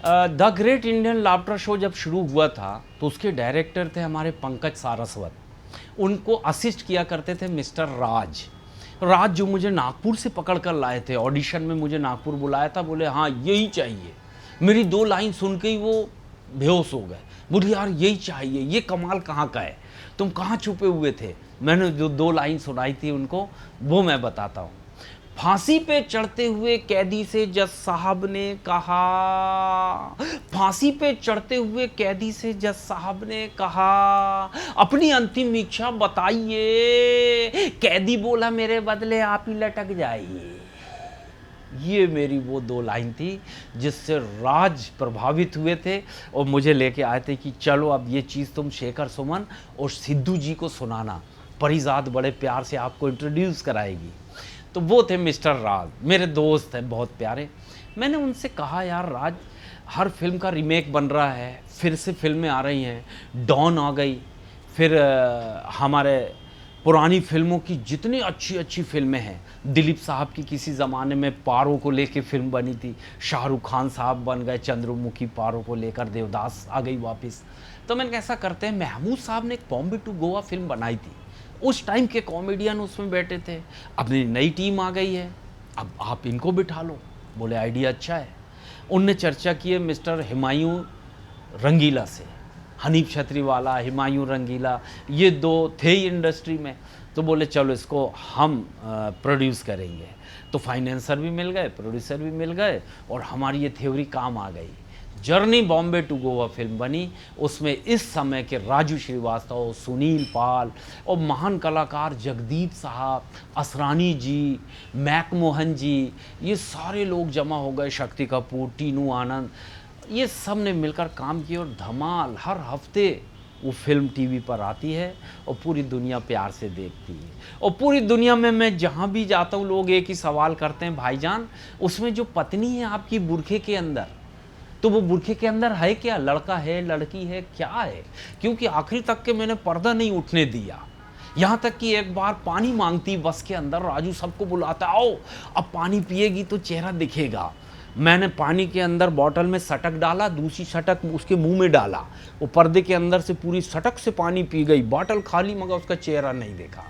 The great Indian laughter show जब शुरू हुआ था तो उसके डायरेक्टर थे हमारे पंकज सारस्वत। उनको असिस्ट किया करते थे मिस्टर राज। राज जो मुझे नागपुर से पकड़ कर लाए थे, ऑडिशन में मुझे नागपुर बुलाया था, बोले हाँ यही चाहिए। मेरी 2 लाइन सुन के ही वो बेहोश हो गए। बोले यार यही चाहिए, ये कमाल कहाँ का है, तुम कहाँ छुपे हुए थे। मैंने जो 2 लाइन सुनाई थी उनको, वो मैं बताता हूँ। फांसी पे चढ़ते हुए कैदी से जज साहब ने कहा, फांसी पे चढ़ते हुए कैदी से जज साहब ने कहा, अपनी अंतिम इच्छा बताइए। कैदी बोला मेरे बदले आप ही लटक जाइए। ये मेरी वो 2 लाइन थी जिससे राज प्रभावित हुए थे और मुझे लेके आए थे कि चलो अब ये चीज़ तुम शेखर सुमन और सिद्धू जी को सुनाना, परिजात बड़े प्यार से आपको इंट्रोड्यूस कराएगी। तो वो थे मिस्टर राज, मेरे दोस्त हैं बहुत प्यारे। मैंने उनसे कहा यार राज, हर फिल्म का रीमेक बन रहा है, फिर से फिल्में आ रही हैं, डॉन आ गई, फिर हमारे पुरानी फिल्मों की जितनी अच्छी अच्छी फिल्में हैं, दिलीप साहब की किसी ज़माने में पारो को लेके फिल्म बनी थी, शाहरुख खान साहब बन गए चंद्रमुखी पारो को लेकर, देवदास आ गई वापस। तो मैंने कैसा करते हैं, महमूद साहब ने एक बॉम्बे टू गोवा फिल्म बनाई थी, उस टाइम के कॉमेडियन उसमें बैठे थे। अपनी नई टीम आ गई है, अब आप इनको बिठा लो। बोले आइडिया अच्छा है। उनने चर्चा की है मिस्टर हुमायूं रंगीला से, हनीफ छतरीवाला, हुमायूं रंगीला, ये 2 थे ही इंडस्ट्री में। तो बोले चलो इसको हम प्रोड्यूस करेंगे। तो फाइनेंसर भी मिल गए, प्रोड्यूसर भी मिल गए और हमारी ये थ्योरी काम आ गई। Journey Bombay to Goa film बनी। उसमें इस समय के राजू श्रीवास्तव, सुनील पाल और महान कलाकार जगदीप साहब, असरानी जी, मैकमोहन जी, ये सारे लोग जमा हो गए, शक्ति कपूर, टीनू आनंद, ये सब ने मिलकर काम किया और धमाल हर हफ्ते वो फिल्म टीवी पर आती है और पूरी दुनिया प्यार से देखती है। और पूरी दुनिया में मैं जहाँ भी जाता हूँ लोग एक ही सवाल करते हैं, भाईजान उसमें जो पत्नी है आपकी बुरखे के अंदर, तो वो बुरखे के अंदर है क्या, लड़का है, लड़की है, क्या है? क्योंकि आखिरी तक के मैंने पर्दा नहीं उठने दिया। यहाँ तक कि एक बार पानी मांगती बस के अंदर, राजू सबको बुलाता, आओ अब पानी पिएगी तो चेहरा दिखेगा। मैंने पानी के अंदर बॉटल में सटक डाला, दूसरी सटक उसके मुंह में डाला, वो पर्दे के अंदर से पूरी सटक से पानी पी गई, बॉटल खाली, मगर उसका चेहरा नहीं देखा।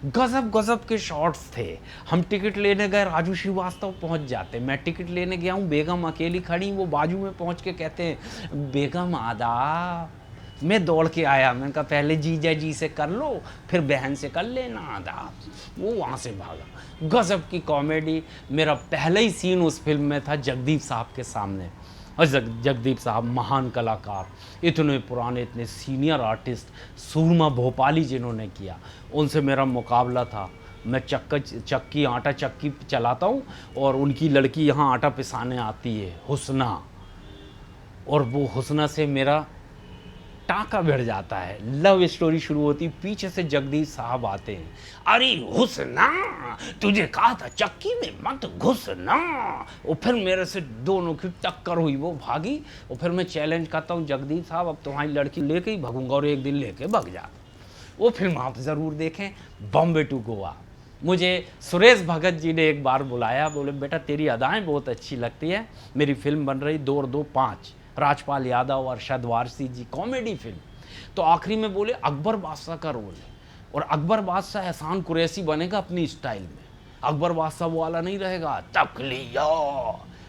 गजब गजब के शॉट्स थे। हम टिकट लेने गए, राजू श्रीवास्तव पहुंच जाते, मैं टिकट लेने गया हूँ, बेगम अकेली खड़ी, वो बाजू में पहुंच के कहते हैं बेगम आदाब। मैं दौड़ के आया, मैंने कहा पहले जीजा जी से कर लो फिर बहन से कर लेना आदाब। वो वहाँ से भागा। गजब की कॉमेडी। मेरा पहला ही सीन उस फिल्म में था जगदीप साहब के सामने, और जगदीप साहब महान कलाकार, इतने पुराने, इतने सीनियर आर्टिस्ट, सूरमा भोपाली जिन्होंने किया, उनसे मेरा मुकाबला था। मैं आटा चक्की चलाता हूँ और उनकी लड़की यहाँ आटा पिसाने आती है, हुस्ना, और वो हुस्ना से मेरा टाका भिड़ जाता है, लव स्टोरी शुरू होती, पीछे से जगदीश साहब आते हैं, अरे हुस्ना तुझे कहा था चक्की में मत घुसना। और फिर मेरे से दोनों की टक्कर हुई, वो भागी और फिर मैं चैलेंज करता हूँ जगदीश साहब अब तुम्हारी लड़की लेके ही भागूंगा और एक दिन लेके भाग जा। वो फिल्म आप ज़रूर देखें, बॉम्बे टू गोवा। मुझे सुरेश भगत जी ने एक बार बुलाया, बोले बेटा तेरी अदाएँ बहुत अच्छी लगती है, मेरी फिल्म बन रही 2 और 2 5, राजपाल यादव, अरशद वारसी जी, कॉमेडी फिल्म। तो आखिरी में बोले अकबर बादशाह का रोल है और अकबर बादशाह एहसान कुरैशी बनेगा अपनी स्टाइल में। अकबर बादशाह वाला नहीं रहेगा तकलिया,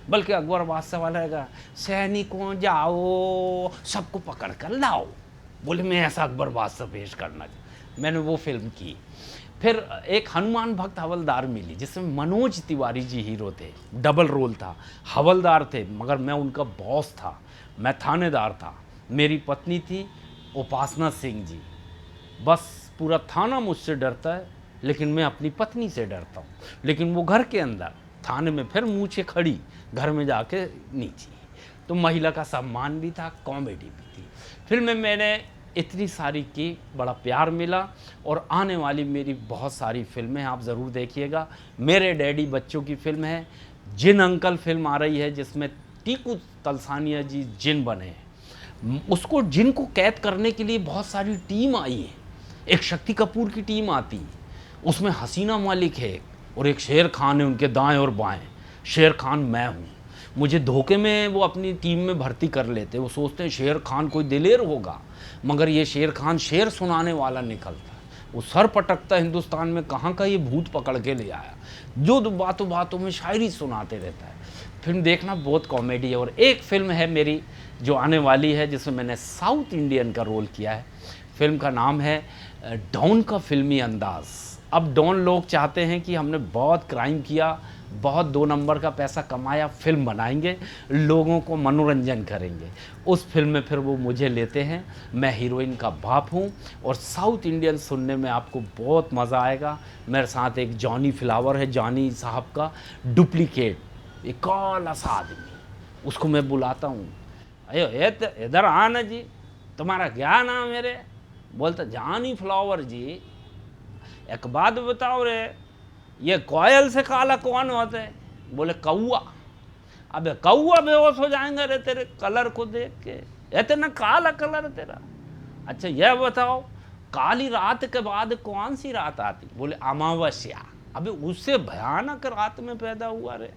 बल्कि अकबर बादशाह वाला रहेगा सैनिकों जाओ सबको पकड़ कर लाओ। बोले मैं ऐसा अकबर बादशाह पेश करना। मैंने वो फिल्म की। फिर एक हनुमान भक्त हवलदार मिली जिसमें मनोज तिवारी जी हीरो थे, डबल रोल था, हवलदार थे मगर मैं उनका बॉस था, मैं थानेदार था, मेरी पत्नी थी उपासना सिंह जी। बस पूरा थाना मुझसे डरता है लेकिन मैं अपनी पत्नी से डरता हूँ। लेकिन वो घर के अंदर, थाने में फिर मुँह खड़ी, घर में जाके नीचे। तो महिला का सम्मान भी था, कॉमेडी भी थी। फिल्म में मैंने इतनी सारी की, बड़ा प्यार मिला और आने वाली मेरी बहुत सारी फिल्में आप ज़रूर देखिएगा। मेरे डैडी बच्चों की फिल्म है, जिन अंकल फिल्म आ रही है जिसमें टीकू तलसानिया जी जिन बने हैं, उसको जिन को कैद करने के लिए बहुत सारी टीम आई है। एक शक्ति कपूर की टीम आती है, उसमें हसीना मालिक है और एक शेर खान है उनके दाएं और बाएं। शेर खान मैं हूँ। मुझे धोखे में वो अपनी टीम में भर्ती कर लेते। वो सोचते हैं शेर खान कोई दिलेर होगा, मगर ये शेर खान शेर सुनाने वाला निकलता है। वो सर पटकता हिंदुस्तान में कहाँ का ये भूत पकड़ के ले आया, जो बातों बातों में शायरी सुनाते रहता है। फिल्म देखना बहुत कॉमेडी है। और एक फिल्म है मेरी जो आने वाली है जिसमें मैंने साउथ इंडियन का रोल किया है। फिल्म का नाम है डॉन का फिल्मी अंदाज। अब डॉन लोग चाहते हैं कि हमने बहुत क्राइम किया, बहुत 2 नंबर का पैसा कमाया, फिल्म बनाएंगे, लोगों को मनोरंजन करेंगे। उस फिल्म में फिर वो मुझे लेते हैं, मैं हीरोइन का बाप हूँ। और साउथ इंडियन सुनने में आपको बहुत मज़ा आएगा। मेरे साथ एक जॉनी फ्लावर है, जॉनी साहब का डुप्लीकेट, एक काला सा आदमी। उसको मैं बुलाता हूँ, अयो इधर आना जी, तुम्हारा क्या नाम है रे? बोलता जॉनी फ्लावर जी। एक बात बताओ रे, ये कोयल से काला कौन होता है? बोले कौआ। अबे कौआ बेहोश हो जाएंगे रे तेरे कलर को देख के, इतना काला कलर तेरा। अच्छा यह बताओ, काली रात के बाद कौन सी रात आती? बोले अमावस्या। अबे उससे भयानक रात में पैदा हुआ रे।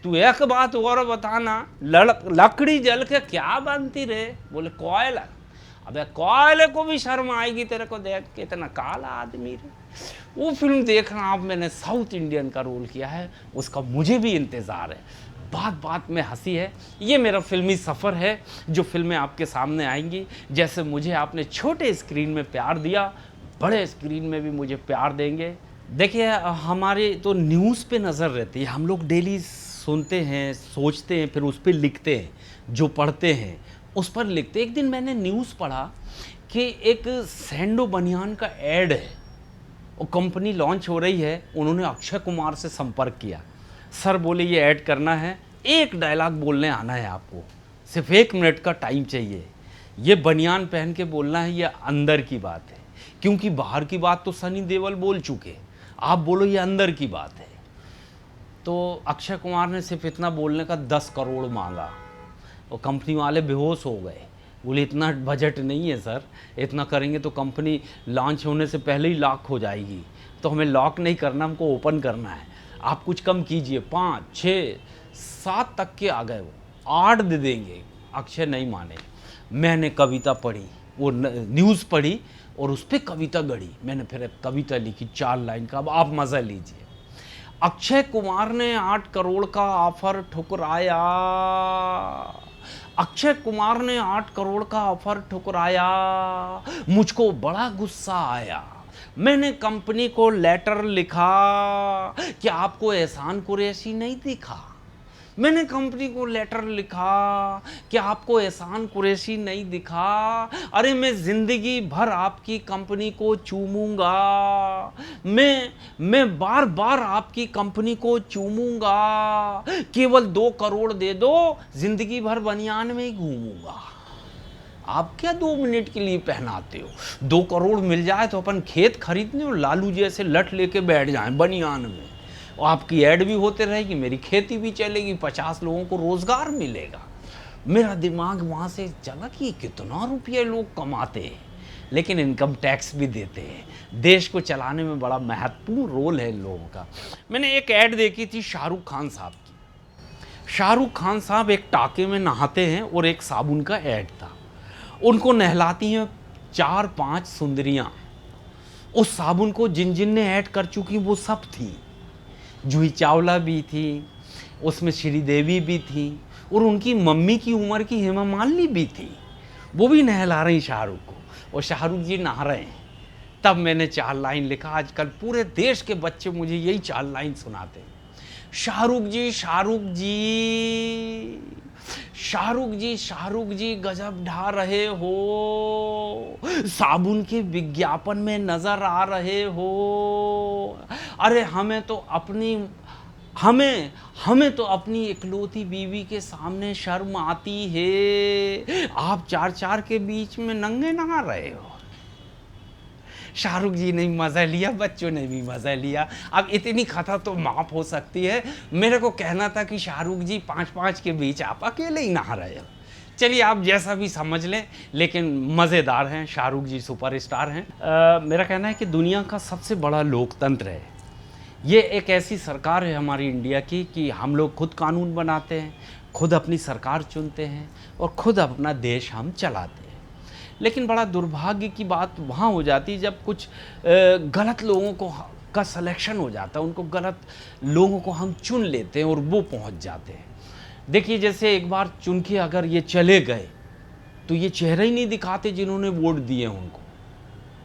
तू एक बात और बताना, लकड़ी जल के क्या बनती रे? बोले कोयला। अबे कोयले को भी शर्म आएगी तेरे को देख के, इतना काला आदमी रे। वो फिल्म देखना आप, मैंने साउथ इंडियन का रोल किया है, उसका मुझे भी इंतज़ार है। बात बात में हंसी है। ये मेरा फिल्मी सफ़र है, जो फिल्में आपके सामने आएंगी। जैसे मुझे आपने छोटे स्क्रीन में प्यार दिया, बड़े स्क्रीन में भी मुझे प्यार देंगे। देखिए हमारे तो न्यूज़ पे नज़र रहती है, हम लोग डेली सुनते हैं, सोचते हैं, फिर उस पर लिखते हैं, जो पढ़ते हैं उस पर लिखते। एक दिन मैंने न्यूज़ पढ़ा कि एक सैंडो बनियान का ऐड है, वो कंपनी लॉन्च हो रही है। उन्होंने अक्षय कुमार से संपर्क किया। सर बोले ये ऐड करना है, एक डायलॉग बोलने आना है आपको, सिर्फ 1 मिनट का टाइम चाहिए। ये बनियान पहन के बोलना है, ये अंदर की बात है, क्योंकि बाहर की बात तो सनी देओल बोल चुके, आप बोलो ये अंदर की बात है। तो अक्षय कुमार ने सिर्फ इतना बोलने का 10 करोड़ मांगा। और कंपनी वाले बेहोश हो गए, बोले इतना बजट नहीं है सर, इतना करेंगे तो कंपनी लॉन्च होने से पहले ही लॉक हो जाएगी, तो हमें लॉक नहीं करना, हमको ओपन करना है, आप कुछ कम कीजिए। 5, 6, 7 तक के आ गए, वो 8 दे देंगे। अक्षय नहीं माने। मैंने कविता पढ़ी, वो न्यूज़ पढ़ी और उस पर कविता गढ़ी। मैंने फिर कविता लिखी 4 लाइन का, अब आप मज़ा लीजिए। अक्षय कुमार ने 8 करोड़ का ऑफर ठुकराया। अक्षय कुमार ने 8 करोड़ का ऑफर ठुकराया। मुझको बड़ा गुस्सा आया। मैंने कंपनी को लेटर लिखा कि आपको एहसान कुरैशी नहीं दिखा। मैंने कंपनी को लेटर लिखा कि आपको एहसान कुरैशी नहीं दिखा। अरे मैं ज़िंदगी भर आपकी कंपनी को चूमूंगा, मैं बार बार आपकी कंपनी को चूमूंगा। केवल 2 करोड़ दे दो, ज़िंदगी भर बनियान में ही घूमूंगा। आप क्या 2 मिनट के लिए पहनाते हो? 2 करोड़ मिल जाए तो अपन खेत खरीदने और लालू जैसे लट लेके बैठ जाएं बनियान में, और आपकी ऐड भी होते रहेगी, मेरी खेती भी चलेगी, 50 लोगों को रोज़गार मिलेगा। मेरा दिमाग वहाँ से चला कि कितना रुपया लोग कमाते हैं, लेकिन इनकम टैक्स भी देते हैं। देश को चलाने में बड़ा महत्वपूर्ण रोल है इन लोगों का। मैंने एक ऐड देखी थी शाहरुख खान साहब की। शाहरुख खान साहब एक टाके में नहाते हैं और एक साबुन का ऐड था। उनको नहलाती हैं 4-5 सुंदरियाँ। उस साबुन को जिन जिन ने ऐड कर चुकी वो सब थी। जूही चावला भी थी, उसमें श्रीदेवी भी थी, और उनकी मम्मी की उम्र की हेमा मालिनी भी थी। वो भी नहला रही शाहरुख को, और शाहरुख जी नहा रहे हैं। तब मैंने 4 लाइन लिखा। आजकल पूरे देश के बच्चे मुझे यही 4 लाइन सुनाते हैं। शाहरुख जी, शाहरुख जी, शाहरुख जी, शाहरुख जी गजब ढा रहे हो, साबुन के विज्ञापन में नजर आ रहे हो। अरे हमें तो अपनी इकलौती बीवी के सामने शर्म आती है, आप 4-4 के बीच में नंगे नहा रहे हो। शाहरुख जी ने मज़ा लिया, बच्चों ने भी मज़ा लिया। अब इतनी खता तो माफ़ हो सकती है। मेरे को कहना था कि शाहरुख जी 5-5 के बीच आप अकेले ही नहा रहे हो। चलिए आप जैसा भी समझ लें, लेकिन मज़ेदार हैं। शाहरुख जी सुपरस्टार हैं। मेरा कहना है कि दुनिया का सबसे बड़ा लोकतंत्र है ये एक ऐसी सरकार है हमारी इंडिया की कि हम लोग खुद कानून बनाते हैं, खुद अपनी सरकार चुनते हैं और खुद अपना देश हम चलाते हैं। लेकिन बड़ा दुर्भाग्य की बात वहाँ हो जाती है जब कुछ गलत लोगों को का सिलेक्शन हो जाता है, उनको गलत लोगों को हम चुन लेते हैं और वो पहुँच जाते हैं। देखिए, जैसे एक बार चुन के अगर ये चले गए तो ये चेहरा ही नहीं दिखाते जिन्होंने वोट दिए उनको।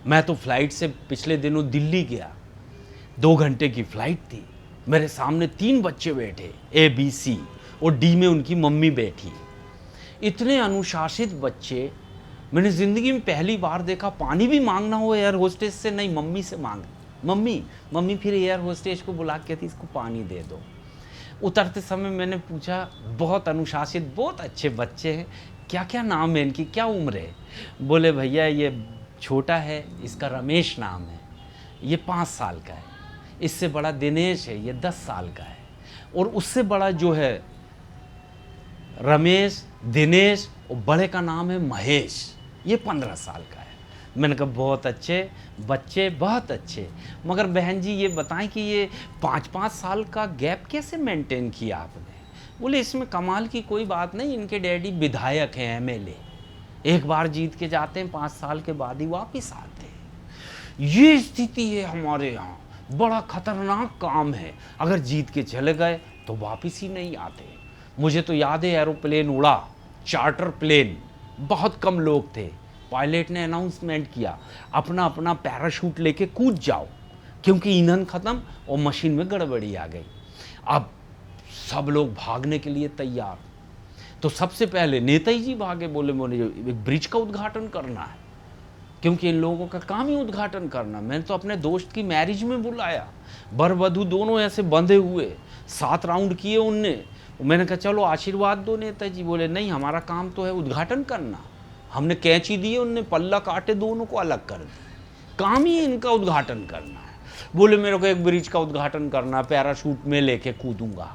मैं तो फ्लाइट से पिछले दिनों दिल्ली गया, 2 घंटे की फ्लाइट थी। मेरे सामने 3 बच्चे बैठे, ए बी सी, और डी में उनकी मम्मी बैठी। इतने अनुशासित बच्चे मैंने ज़िंदगी में पहली बार देखा। पानी भी मांगना हो एयर होस्टेस से, नहीं मम्मी से मांग, मम्मी फिर एयर होस्टेस को बुला के कहती इसको पानी दे दो। उतरते समय मैंने पूछा, बहुत अनुशासित, बहुत अच्छे बच्चे हैं, क्या क्या नाम है इनकी, क्या उम्र है? बोले भैया ये छोटा है, इसका रमेश नाम है, ये 5 साल का है। इससे बड़ा दिनेश है, ये 10 साल का है। और उससे बड़ा जो है रमेश, दिनेश, और बड़े का नाम है महेश, ये 15 साल का है। मैंने कहा बहुत अच्छे बच्चे, बहुत अच्छे। मगर बहन जी ये बताएं कि ये 5-5 साल का गैप कैसे मेंटेन किया आपने? बोले इसमें कमाल की कोई बात नहीं, इनके डैडी विधायक हैं, एमएलए, एक बार जीत के जाते हैं, 5 साल के बाद ही वापिस आते हैं। ये स्थिति है हमारे यहाँ, बड़ा खतरनाक काम है। अगर जीत के चले गए तो वापिस ही नहीं आते। मुझे तो याद है एरोप्लेन उड़ा, चार्टर प्लेन, बहुत कम लोग थे, पायलट ने अनाउंसमेंट किया अपना अपना पैराशूट लेके कूद जाओ, क्योंकि ईंधन खत्म और मशीन में गड़बड़ी आ गई। अब सब लोग भागने के लिए तैयार। तो सबसे पहले नेताजी जी भागे, बोले मुझे एक ब्रिज का उद्घाटन करना है, क्योंकि इन लोगों का काम ही उद्घाटन करना। मैंने तो अपने दोस्त की मैरिज में बुलाया, वर वधू दोनों ऐसे बंधे हुए, 7 राउंड किए उनने। मैंने कहा चलो आशीर्वाद दो नेताजी। बोले नहीं, हमारा काम तो है उद्घाटन करना। हमने कैंची दी, उनने पल्ला काटे, दोनों को अलग कर दी, काम ही इनका उद्घाटन करना है। बोले मेरे को एक ब्रिज का उद्घाटन करना, पैराशूट में लेके कूदूंगा।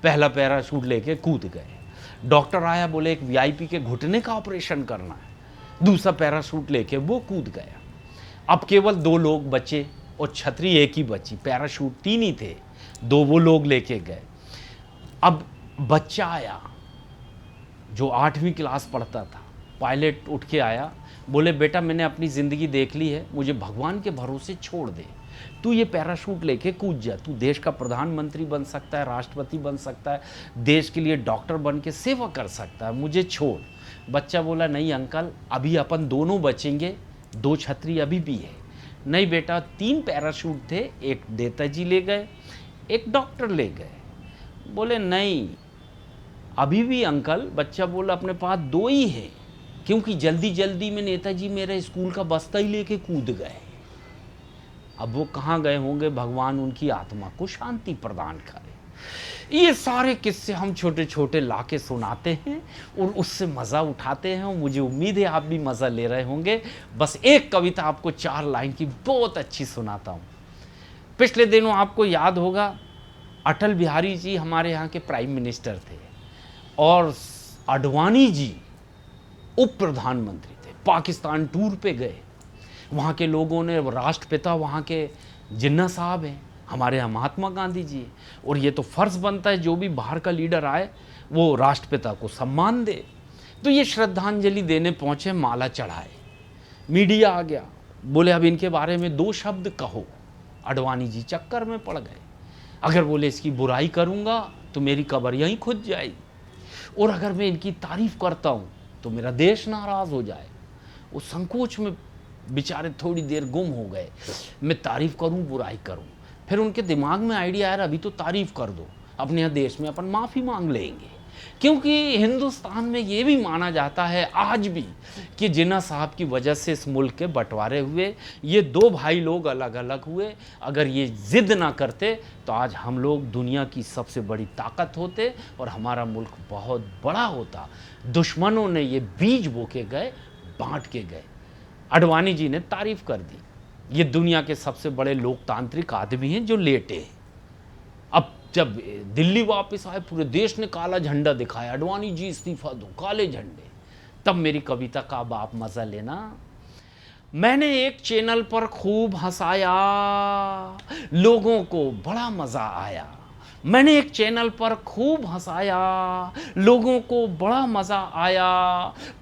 पहला पैराशूट लेके कूद गए। डॉक्टर आया, बोले एक वीआईपी के घुटने का ऑपरेशन करना है, दूसरा पैराशूट लेके वो कूद गया। अब केवल 2 लोग बचे और छतरी एक ही बची, पैराशूट 3 ही थे, 2 वो लोग लेके गए। अब बच्चा आया जो 8वीं क्लास पढ़ता था, पायलट उठ के आया, बोले बेटा मैंने अपनी ज़िंदगी देख ली है, मुझे भगवान के भरोसे छोड़ दे, तू ये पैराशूट लेके कूद जा, तू देश का प्रधानमंत्री बन सकता है, राष्ट्रपति बन सकता है, देश के लिए डॉक्टर बन के सेवा कर सकता है, मुझे छोड़। बच्चा बोला नहीं अंकल, अभी अपन दोनों बचेंगे, 2 छतरी अभी भी है। नहीं बेटा, 3 पैराशूट थे, एक नेताजी ले गए, एक डॉक्टर ले गए। बोले नहीं अभी भी अंकल। बच्चा बोला अपने पास 2 ही है, क्योंकि जल्दी जल्दी में नेताजी मेरे स्कूल का बस्ता ही लेके कूद गए। अब वो कहाँ गए होंगे, भगवान उनकी आत्मा को शांति प्रदान करे। ये सारे किस्से हम छोटे छोटे ला के सुनाते हैं और उससे मज़ा उठाते हैं, और मुझे उम्मीद है आप भी मज़ा ले रहे होंगे। बस एक कविता आपको 4 लाइन की बहुत अच्छी सुनाता हूँ। पिछले दिनों आपको याद होगा अटल बिहारी जी हमारे यहाँ के प्राइम मिनिस्टर थे और आडवाणी जी उप प्रधानमंत्री थे। पाकिस्तान टूर पे गए, वहाँ के लोगों ने, राष्ट्रपिता वहाँ के जिन्ना साहब हैं, हमारे यहाँ महात्मा गांधी जी, और ये तो फ़र्ज़ बनता है जो भी बाहर का लीडर आए वो राष्ट्रपिता को सम्मान दे। तो ये श्रद्धांजलि देने पहुँचे, माला चढ़ाए, मीडिया आ गया, बोले अब इनके बारे में 2 शब्द कहो। आडवाणी जी चक्कर में पड़ गए, अगर बोले इसकी बुराई करूँगा तो मेरी कब्र यहीं खुद जाएगी, और अगर मैं इनकी तारीफ़ करता हूँ तो मेरा देश नाराज़ हो जाए। वो संकोच में बेचारे थोड़ी देर गुम हो गए, मैं तारीफ़ करूँ बुराई करूँ। फिर उनके दिमाग में आइडिया आया अभी तो तारीफ़ कर दो, अपने यहाँ देश में अपन माफ़ी मांग लेंगे। क्योंकि हिंदुस्तान में ये भी माना जाता है आज भी कि जिन्ना साहब की वजह से इस मुल्क के बंटवारे हुए, ये 2 भाई लोग अलग अलग हुए। अगर ये ज़िद ना करते तो आज हम लोग दुनिया की सबसे बड़ी ताकत होते और हमारा मुल्क बहुत बड़ा होता। दुश्मनों ने ये बीज बो के गए, बांट के गए। आडवाणी जी ने तारीफ़ कर दी, ये दुनिया के सबसे बड़े लोकतांत्रिक आदमी हैं जो लेटे हैं। अब जब दिल्ली वापस आए, पूरे देश ने काला झंडा दिखाया, आडवाणी जी इस्तीफा दो, काले झंडे। तब मेरी कविता का अब आप मज़ा लेना। मैंने एक चैनल पर खूब हंसाया, लोगों को बड़ा मज़ा आया। मैंने एक चैनल पर खूब हंसाया, लोगों को बड़ा मज़ा आया।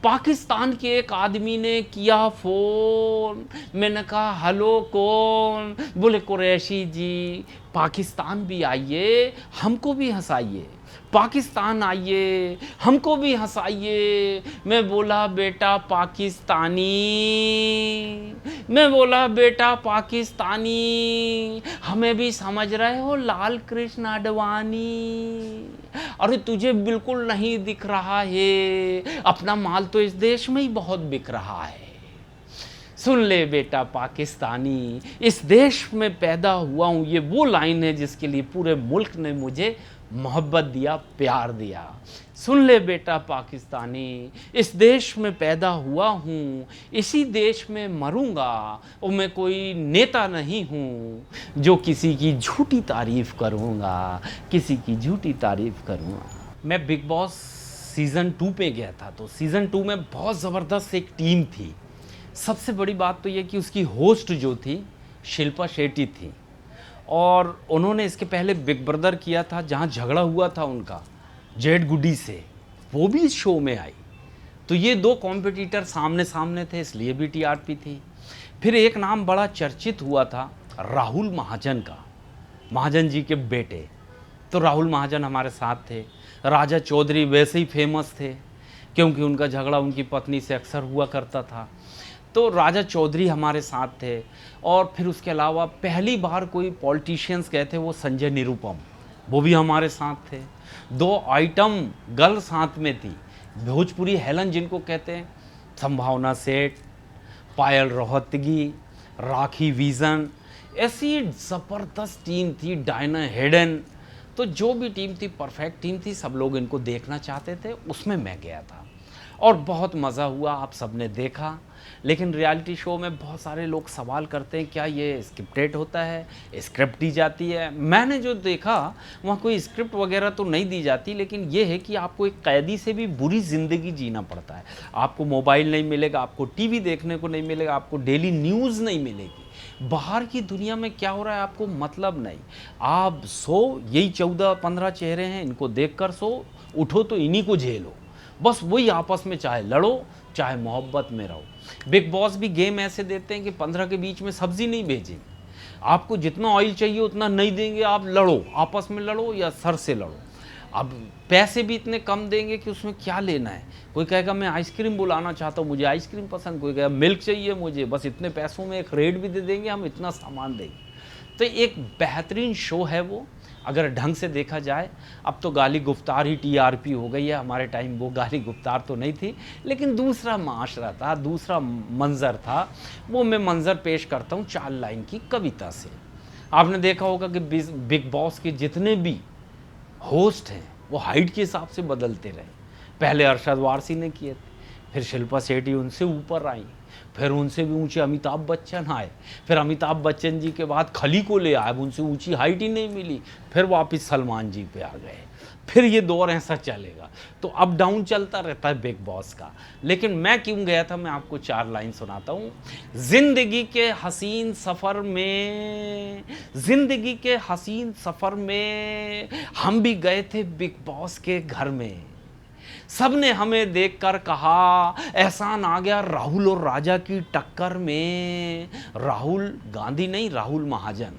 पाकिस्तान के एक आदमी ने किया फ़ोन, मैंने कहा हेलो कौन? बोले कुरैशी जी, पाकिस्तान भी आइए, हमको भी हंसाइए। पाकिस्तान आइए, हमको भी हंसाइए। मैं बोला बेटा पाकिस्तानी, मैं बोला बेटा पाकिस्तानी, हमें भी समझ रहे हो लाल कृष्ण आडवाणी। अरे तुझे बिल्कुल नहीं दिख रहा है, अपना माल तो इस देश में ही बहुत बिक रहा है। सुन ले बेटा पाकिस्तानी, इस देश में पैदा हुआ हूँ, ये वो लाइन है जिसके लिए पूरे मुल्क ने मुझे मोहब्बत दिया, प्यार दिया। सुन ले बेटा पाकिस्तानी, इस देश में पैदा हुआ हूँ, इसी देश में मरूंगा, और मैं कोई नेता नहीं हूँ जो किसी की झूठी तारीफ़ करूँगा, किसी की झूठी तारीफ़ करूँगा। मैं बिग बॉस सीज़न 2 पे गया था, तो सीज़न 2 में बहुत ज़बरदस्त एक टीम थी। सबसे बड़ी बात तो ये कि उसकी होस्ट जो थी शिल्पा शेट्टी थी, और उन्होंने इसके पहले बिग ब्रदर किया था जहाँ झगड़ा हुआ था उनका जेड गुडी से, वो भी इस शो में आई। तो ये दो कॉम्पिटिटर सामने सामने थे, इसलिए भी टीआरपी थी। फिर एक नाम बड़ा चर्चित हुआ था राहुल महाजन का, महाजन जी के बेटे। तो राहुल महाजन हमारे साथ थे। राजा चौधरी वैसे ही फेमस थे क्योंकि उनका झगड़ा उनकी पत्नी से अक्सर हुआ करता था। तो राजा चौधरी हमारे साथ थे, और फिर उसके अलावा पहली बार कोई पॉलिटिशियंस गए थे, वो संजय निरुपम, वो भी हमारे साथ थे। 2 आइटम गर्ल साथ में थी, भोजपुरी हेलन जिनको कहते हैं, संभावना सेठ, पायल रोहतगी, राखी विजन, ऐसी ज़बरदस्त टीम थी, डायना हेडन। तो जो भी टीम थी परफेक्ट टीम थी, सब लोग इनको देखना चाहते थे, उसमें मैं गया था और बहुत मज़ा हुआ, आप सबने देखा। लेकिन रियलिटी शो में बहुत सारे लोग सवाल करते हैं क्या ये स्क्रिप्टेड होता है, स्क्रिप्ट दी जाती है। मैंने जो देखा वहाँ कोई स्क्रिप्ट वगैरह तो नहीं दी जाती, लेकिन ये है कि आपको एक कैदी से भी बुरी ज़िंदगी जीना पड़ता है। आपको मोबाइल नहीं मिलेगा, आपको टीवी देखने को नहीं मिलेगा, आपको डेली न्यूज़ नहीं मिलेगी, बाहर की दुनिया में क्या हो रहा है आपको मतलब नहीं। आप सो, यही 14-15 चेहरे हैं, इनको देखकर सो, उठो तो इन्हीं को झेलो, बस वही आपस में चाहे लड़ो चाहे मोहब्बत में रहो। बिग बॉस भी गेम ऐसे देते हैं कि 15 के बीच में सब्जी नहीं भेजेंगे, आपको जितना ऑयल चाहिए उतना नहीं देंगे, आप लड़ो, आपस में लड़ो या सर से लड़ो। अब पैसे भी इतने कम देंगे कि उसमें क्या लेना है। कोई कहेगा मैं आइसक्रीम बुलाना चाहता हूँ, मुझे आइसक्रीम पसंद, कोई कहेगा मिल्क चाहिए मुझे, बस इतने पैसों में एक रेट भी दे देंगे, हम इतना सामान देंगे। तो एक बेहतरीन शो है वो, अगर ढंग से देखा जाए। अब तो गाली गुफ्तार ही टीआरपी हो गई है, हमारे टाइम वो गाली गुफ्तार तो नहीं थी, लेकिन दूसरा माशरा था, दूसरा मंज़र था। वो मैं मंज़र पेश करता हूँ 4 लाइन की कविता से। आपने देखा होगा कि बिग बॉस के जितने भी होस्ट हैं वो हाइट के हिसाब से बदलते रहे। पहले अरशद वारसी ने किए थे, फिर शिल्पा शेट्टी उनसे ऊपर आई, फिर उनसे भी ऊंचे अमिताभ बच्चन आए, फिर अमिताभ बच्चन जी के बाद खली को ले आए, उनसे ऊंची हाइट ही नहीं मिली, फिर वापस सलमान जी पे आ गए, फिर ये दौर ऐसा चलेगा। तो अप डाउन चलता रहता है बिग बॉस का। लेकिन मैं क्यों गया था, मैं आपको 4 लाइन सुनाता हूँ। जिंदगी के हसीन सफ़र में, जिंदगी के हसीन सफ़र में हम भी गए थे बिग बॉस के घर में। सबने हमें देखकर कहा एहसान आ गया राहुल और राजा की टक्कर में। राहुल गांधी नहीं, राहुल महाजन।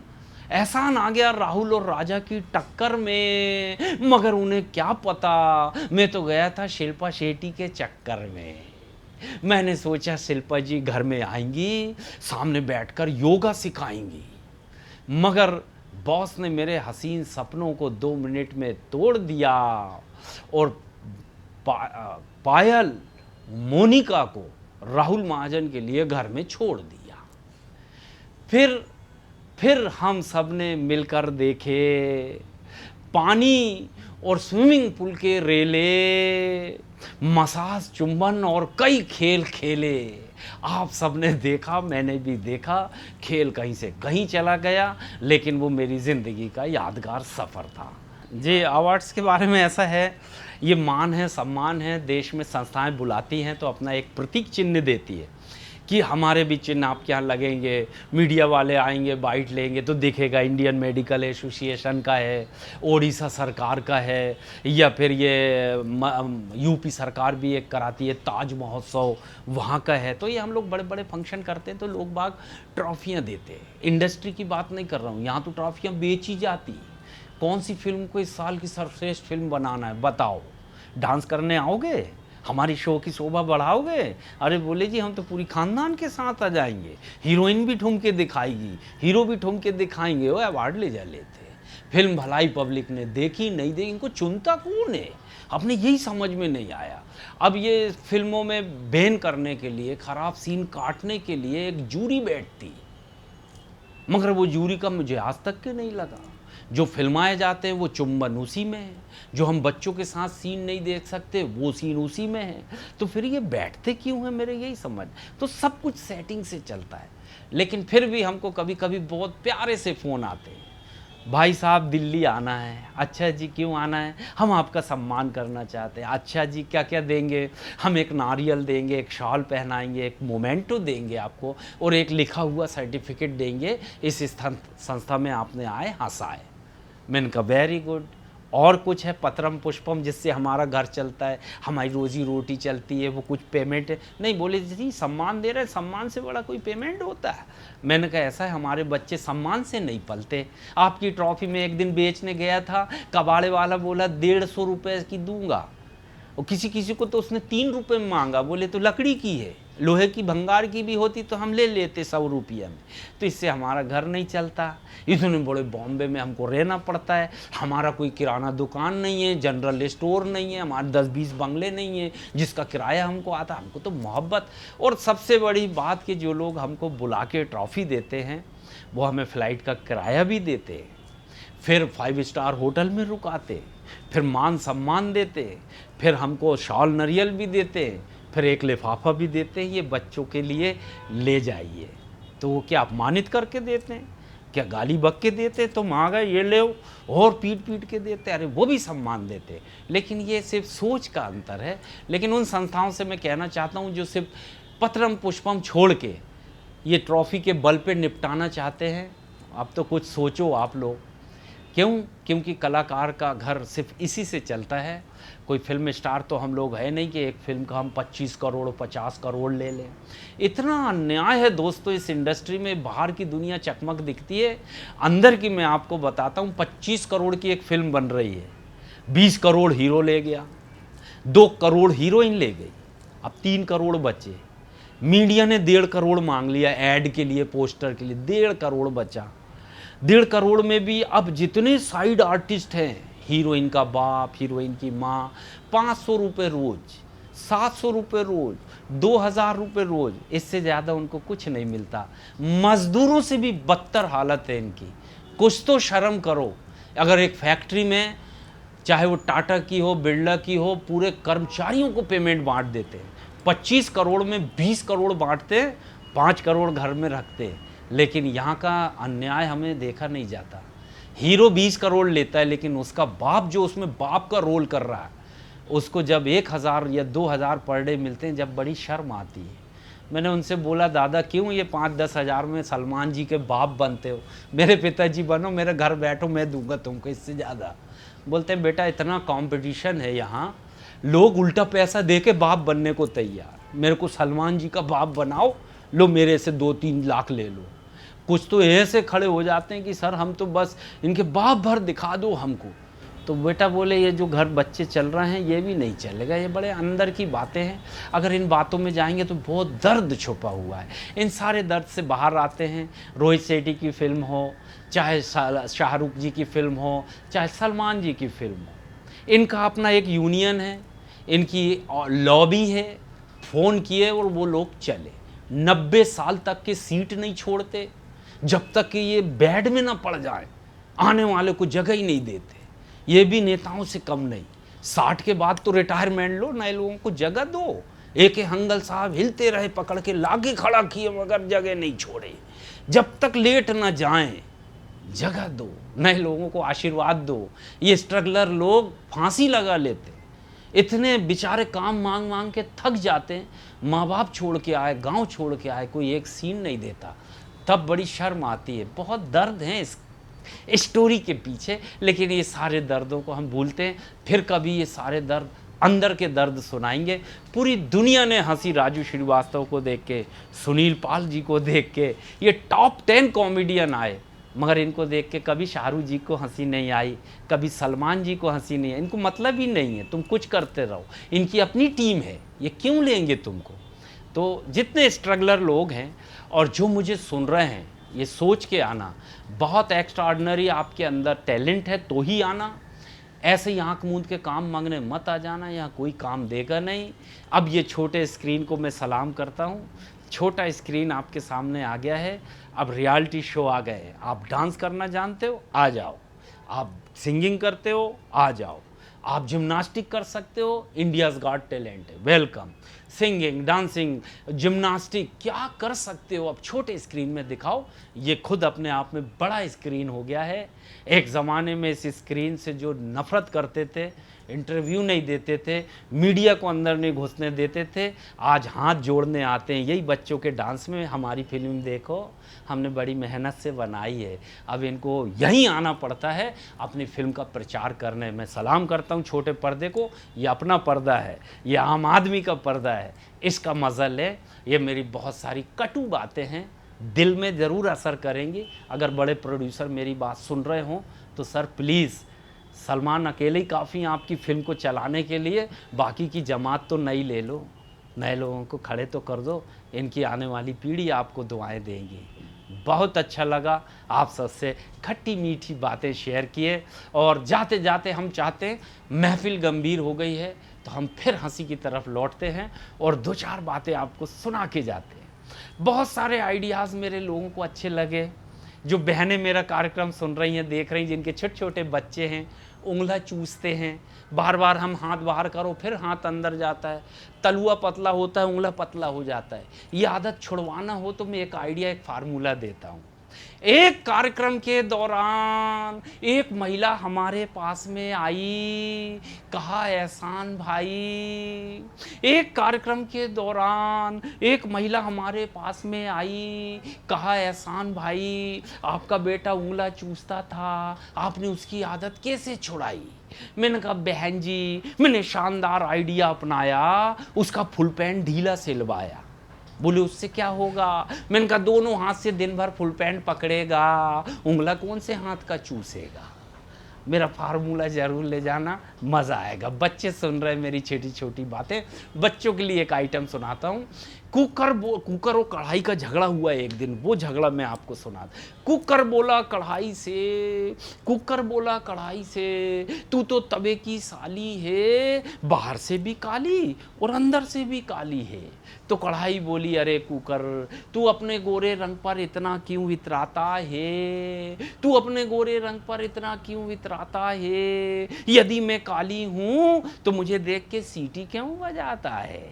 एहसान आ गया राहुल और राजा की टक्कर में, मगर उन्हें क्या पता मैं तो गया था शिल्पा शेट्टी के चक्कर में। मैंने सोचा शिल्पा जी घर में आएंगी, सामने बैठकर योगा सिखाएंगी, मगर बॉस ने मेरे हसीन सपनों को 2 मिनट में तोड़ दिया और पायल मोनिका को राहुल महाजन के लिए घर में छोड़ दिया। फिर हम सब ने मिलकर देखे पानी और स्विमिंग पूल के रेले, मसाज, चुंबन और कई खेल खेले। आप सब ने देखा, मैंने भी देखा, खेल कहीं से कहीं चला गया, लेकिन वो मेरी ज़िंदगी का यादगार सफ़र था। जी, अवार्ड्स के बारे में ऐसा है, ये मान है, सम्मान है, देश में संस्थाएं बुलाती हैं तो अपना एक प्रतीक चिन्ह देती है। कि हमारे भी चिन्ह आपके यहाँ लगेंगे, मीडिया वाले आएंगे बाइट लेंगे तो दिखेगा इंडियन मेडिकल एसोसिएशन का है, ओडिशा सरकार का है, या फिर ये यूपी सरकार भी एक कराती है ताज महोत्सव वहाँ का है। तो ये हम लोग बड़े बड़े फंक्शन करते हैं तो लोग बाग ट्रॉफियाँ देते हैं। इंडस्ट्री की बात नहीं कर रहा हूँ, यहाँ तो ट्रॉफियाँ बेची जाती। कौन सी फिल्म को इस साल की सर्वश्रेष्ठ फिल्म बनाना है बताओ, डांस करने आओगे, हमारी शो की शोभा बढ़ाओगे? अरे बोले जी हम तो पूरी खानदान के साथ आ जाएंगे, हीरोइन भी ठुम के दिखाएगी, हीरो भी ठुम के दिखाएंगे, वो अवार्ड ले जा लेते। फिल्म भलाई पब्लिक ने देखी नहीं देखी, इनको चुनता कौन है? अपने यही समझ में नहीं आया। अब ये फिल्मों में बैन करने के लिए, खराब सीन काटने के लिए एक जूरी बैठती, मगर वो जूरी का मुझे आज तक के नहीं लगा। जो फिल्माए जाते हैं वो चुंबन उसी में है, जो हम बच्चों के साथ सीन नहीं देख सकते वो सीन उसी में है। तो फिर ये बैठते क्यों हैं, मेरे यही समझ। तो सब कुछ सेटिंग से चलता है, लेकिन फिर भी हमको कभी कभी बहुत प्यारे से फ़ोन आते हैं, भाई साहब दिल्ली आना है। अच्छा जी क्यों आना है? हम आपका सम्मान करना चाहते हैं। अच्छा जी क्या क्या देंगे? हम एक नारियल देंगे, एक शॉल पहनाएंगे, एक मोमेंटो देंगे आपको, और एक लिखा हुआ सर्टिफिकेट देंगे, इस संस्था में आपने आए हंसाए। मैंने कहा वेरी गुड। और कुछ है पत्रम पुष्पम जिससे हमारा घर चलता है, हमारी रोजी रोटी चलती है, वो कुछ पेमेंट है? नहीं। बोले जी सम्मान दे रहे हैं, सम्मान से बड़ा कोई पेमेंट होता है? मैंने कहा ऐसा है, हमारे बच्चे सम्मान से नहीं पलते। आपकी ट्रॉफी में एक दिन बेचने गया था, कबाड़े वाला बोला 150 रुपये की दूंगा, और किसी किसी को तो उसने 3 रुपये में मांगा। बोले तो लकड़ी की है, लोहे की भंगार की भी होती तो हम ले लेते 100 रुपये में। तो इससे हमारा घर नहीं चलता, इतने बड़े बॉम्बे में हमको रहना पड़ता है, हमारा कोई किराना दुकान नहीं है, जनरल स्टोर नहीं है, हमारे 10-20 बंगले नहीं है जिसका किराया हमको आता। हमको तो मोहब्बत, और सबसे बड़ी बात कि जो लोग हमको बुला के ट्रॉफ़ी देते हैं वो हमें फ़्लाइट का किराया भी देते, फिर 5 स्टार होटल में रुकाते, फिर मान सम्मान देते, फिर हमको शॉल नरियल भी देते, फिर एक लिफाफा भी देते हैं, ये बच्चों के लिए ले जाइए। तो वो क्या अपमानित करके देते हैं, क्या गाली बक के देते तो माँ गए ये ले, और पीट पीट के देते? अरे वो भी सम्मान देते। लेकिन ये सिर्फ सोच का अंतर है। लेकिन उन संस्थाओं से मैं कहना चाहता हूँ जो सिर्फ पत्रम पुष्पम छोड़ के ये ट्रॉफ़ी के बल पे निपटाना चाहते हैं, अब तो कुछ सोचो आप लोग। क्यों? क्योंकि कलाकार का घर सिर्फ इसी से चलता है। कोई फिल्म स्टार तो हम लोग है नहीं कि एक फिल्म का हम 25 करोड़ 50 करोड़ ले लें। इतना अन्याय है दोस्तों इस इंडस्ट्री में। बाहर की दुनिया चकमक दिखती है, अंदर की मैं आपको बताता हूँ। 25 करोड़ की एक फिल्म बन रही है, 20 करोड़ हीरो ले गया, 2 करोड़ हीरोइन ले गई, अब 3 करोड़ बचे। मीडिया ने 1.5 करोड़ मांग लिया ऐड के लिए, पोस्टर के लिए, 1.5 करोड़ बचा। 1.5 करोड़ में भी अब जितने साइड आर्टिस्ट हैं, हीरोइन का बाप, हीरोइन की माँ, 500 रुपये रोज, 700 रुपये रोज, 2000 रुपये रोज, इससे ज़्यादा उनको कुछ नहीं मिलता। मजदूरों से भी बदतर हालत है इनकी। कुछ तो शर्म करो। अगर एक फैक्ट्री में, चाहे वो टाटा की हो, बिरला की हो, पूरे कर्मचारियों को पेमेंट बांट देते हैं। 25 करोड़ में 20 करोड़ बांटते, 5 करोड़ घर में रखते। लेकिन यहाँ का अन्याय हमें देखा नहीं जाता। हीरो 20 करोड़ लेता है, लेकिन उसका बाप जो उसमें बाप का रोल कर रहा है, उसको जब 1000 या 2000 पर डे मिलते हैं, जब बड़ी शर्म आती है। मैंने उनसे बोला दादा क्यों ये 5-10 हज़ार में सलमान जी के बाप बनते हो? मेरे पिताजी बनो, मेरे घर बैठो, मैं दूंगा तुमको इससे ज़्यादा। बोलते हैं बेटा इतना कंपटीशन है यहाँ, लोग उल्टा पैसा दे के बाप बनने को तैयार। मेरे को सलमान जी का बाप बनाओ, लो मेरे से 2-3 लाख ले लो। कुछ तो ऐसे खड़े हो जाते हैं कि सर हम तो बस इनके बाप भर दिखा दो हमको। तो बेटा बोले ये जो घर बच्चे चल रहे हैं ये भी नहीं चलेगा, ये बड़े अंदर की बातें हैं। अगर इन बातों में जाएंगे तो बहुत दर्द छुपा हुआ है। इन सारे दर्द से बाहर आते हैं। रोहित शेट्टी की फ़िल्म हो, चाहे शाहरुख जी की फ़िल्म हो, चाहे सलमान जी की फ़िल्म हो, इनका अपना एक यूनियन है, इनकी लॉबी है। फ़ोन किए और वो लोग चले। 90 साल तक की सीट नहीं छोड़ते, जब तक कि ये बेड में ना पड़ जाए, आने वाले को जगह ही नहीं देते। ये भी नेताओं से कम नहीं। 60 के बाद तो रिटायरमेंट लो, नए लोगों को जगह दो। एक हंगल साहब हिलते रहे, पकड़ के लागे खड़ा किए, मगर जगह नहीं छोड़े। जब तक लेट ना जाएं, जगह दो, नए लोगों को आशीर्वाद दो। ये स्ट्रगलर लोग फांसी लगा लेते, इतने बेचारे काम मांग मांग के थक जाते हैं, माँ बाप छोड़ के आए, गांव छोड़ के आए, कोई एक सीन नहीं देता, तब बड़ी शर्म आती है। बहुत दर्द है इस स्टोरी के पीछे, लेकिन ये सारे दर्दों को हम भूलते हैं। फिर कभी ये सारे दर्द, अंदर के दर्द सुनाएंगे। पूरी दुनिया ने हंसी राजू श्रीवास्तव को देख के, सुनील पाल जी को देख के, ये टॉप 10 कॉमेडियन आए, मगर इनको देख के कभी शाहरुख जी को हंसी नहीं आई, कभी सलमान जी को हंसी नहीं आई। इनको मतलब ही नहीं है, तुम कुछ करते रहो, इनकी अपनी टीम है, ये क्यों लेंगे तुमको। तो जितने स्ट्रगलर लोग हैं और जो मुझे सुन रहे हैं, ये सोच के आना, बहुत एक्स्ट्राऑर्डिनरी आपके अंदर टैलेंट है तो ही आना। ऐसे ही आँख मूंद के काम मांगने मत आ जाना, यहाँ कोई काम देगा नहीं। अब ये छोटे स्क्रीन को मैं सलाम करता हूँ, छोटा स्क्रीन आपके सामने आ गया है। अब रियलिटी शो आ गए हैं। आप डांस करना जानते हो, आ जाओ। आप सिंगिंग करते हो, आ जाओ। आप जिम्नास्टिक कर सकते हो, इंडियाज़ गॉट टैलेंट है, वेलकम। सिंगिंग, डांसिंग, जिम्नास्टिक क्या कर सकते हो, अब छोटे स्क्रीन में दिखाओ। ये खुद अपने आप में बड़ा स्क्रीन हो गया है। एक ज़माने में इस स्क्रीन से जो नफ़रत करते थे, इंटरव्यू नहीं देते थे, मीडिया को अंदर नहीं घुसने देते थे, आज हाथ जोड़ने आते हैं। यही बच्चों के डांस में हमारी फिल्म देखो, हमने बड़ी मेहनत से बनाई है। अब इनको यहीं आना पड़ता है अपनी फिल्म का प्रचार करने। मैं सलाम करता हूँ छोटे पर्दे को, ये अपना पर्दा है, ये आम आदमी का पर्दा है, इसका मज़ा ले। ये मेरी बहुत सारी कटु बातें हैं, दिल में ज़रूर असर करेंगी। अगर बड़े प्रोड्यूसर मेरी बात सुन रहे हों तो सर प्लीज़, सलमान अकेले ही काफ़ी हैं आपकी फ़िल्म को चलाने के लिए, बाकी की जमात तो नई ले लो, नए लोगों को खड़े तो कर दो। इनकी आने वाली पीढ़ी आपको दुआएं देगी। बहुत अच्छा लगा आप सबसे खट्टी मीठी बातें शेयर किए। और जाते जाते हम चाहते हैं, महफिल गंभीर हो गई है तो हम फिर हंसी की तरफ लौटते हैं और दो चार बातें आपको सुना के जाते हैं। बहुत सारे आइडियाज़ मेरे लोगों को अच्छे लगे। जो बहनें मेरा कार्यक्रम सुन रही हैं, देख रही हैं, जिनके छोटे छोटे बच्चे हैं, उंगला चूसते हैं, बार बार हम हाथ बाहर करो फिर हाथ अंदर जाता है, तलुआ पतला होता है, उंगला पतला हो जाता है। ये आदत छुड़वाना हो तो मैं एक आइडिया, एक फार्मूला देता हूँ। एक कार्यक्रम के दौरान एक महिला हमारे पास में आई, कहा एहसान भाई। एक कार्यक्रम के दौरान एक महिला हमारे पास में आई, कहा एहसान भाई, आपका बेटा उंगला चूसता था, आपने उसकी आदत कैसे छुड़ाई। मैंने कहा बहन जी, मैंने शानदार आइडिया अपनाया, उसका फुल पैंट ढीला सिलवाया। बोले उससे क्या होगा। मैंने कहा दोनों हाथ से दिन भर फुल पैंट पकड़ेगा, उंगला कौन से हाथ का चूसेगा। मेरा फार्मूला ज़रूर ले जाना, मज़ा आएगा। बच्चे सुन रहे हैं मेरी छोटी छोटी बातें। बच्चों के लिए एक आइटम सुनाता हूँ। कुकर और कढ़ाई का झगड़ा हुआ एक दिन, वो झगड़ा मैं आपको सुना। कुकर बोला कढ़ाई से, तू तो तवे की साली है, बाहर से भी काली और अंदर से भी काली है। तो कढ़ाई बोली, अरे कुकर, तू अपने गोरे रंग पर इतना क्यों इतराता है, तू अपने गोरे रंग पर इतना क्यों इतराता है। यदि मैं काली हूँ तो मुझे देख के सीटी क्यों बजाता है।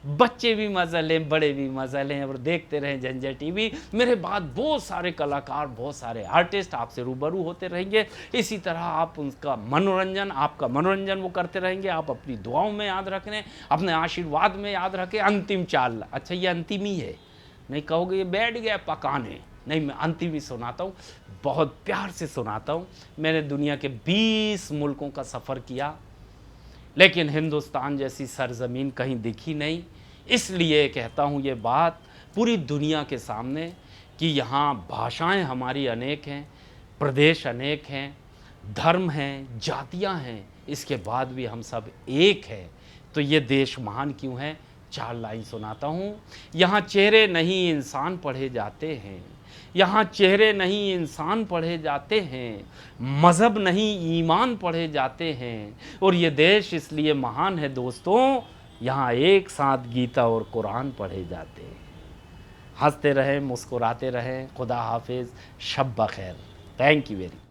बच्चे भी मज़ा लें, बड़े भी मज़ा लें और देखते रहें झंझट टीवी। मेरे बाद बहुत सारे कलाकार, बहुत सारे आर्टिस्ट आपसे रूबरू होते रहेंगे। इसी तरह आप उनका मनोरंजन, आपका मनोरंजन वो करते रहेंगे। आप अपनी दुआओं में याद रखें, अपने आशीर्वाद में याद रखें। अंतिम चाल, अच्छा ये अंतिम ही है, नहीं कहोगे ये बैठ गया पकाने, नहीं, मैं अंतिम ही सुनाता हूँ, बहुत प्यार से सुनाता हूँ। मैंने दुनिया के 20 मुल्कों का सफ़र किया, लेकिन हिंदुस्तान जैसी सरजमीन कहीं दिखी नहीं। इसलिए कहता हूँ ये बात पूरी दुनिया के सामने कि यहाँ भाषाएं हमारी अनेक हैं, प्रदेश अनेक हैं, धर्म हैं, जातियाँ हैं, इसके बाद भी हम सब एक हैं। तो ये देश महान क्यों है। 4 लाइन सुनाता हूँ। यहाँ चेहरे नहीं इंसान पढ़े जाते हैं, यहाँ चेहरे नहीं इंसान पढ़े जाते हैं, मज़हब नहीं ईमान पढ़े जाते हैं। और ये देश इसलिए महान है दोस्तों, यहाँ एक साथ गीता और कुरान पढ़े जाते हैं। हंसते रहें, मुस्कुराते रहें। खुदा हाफिज़, शब बखैर। Thank you very much.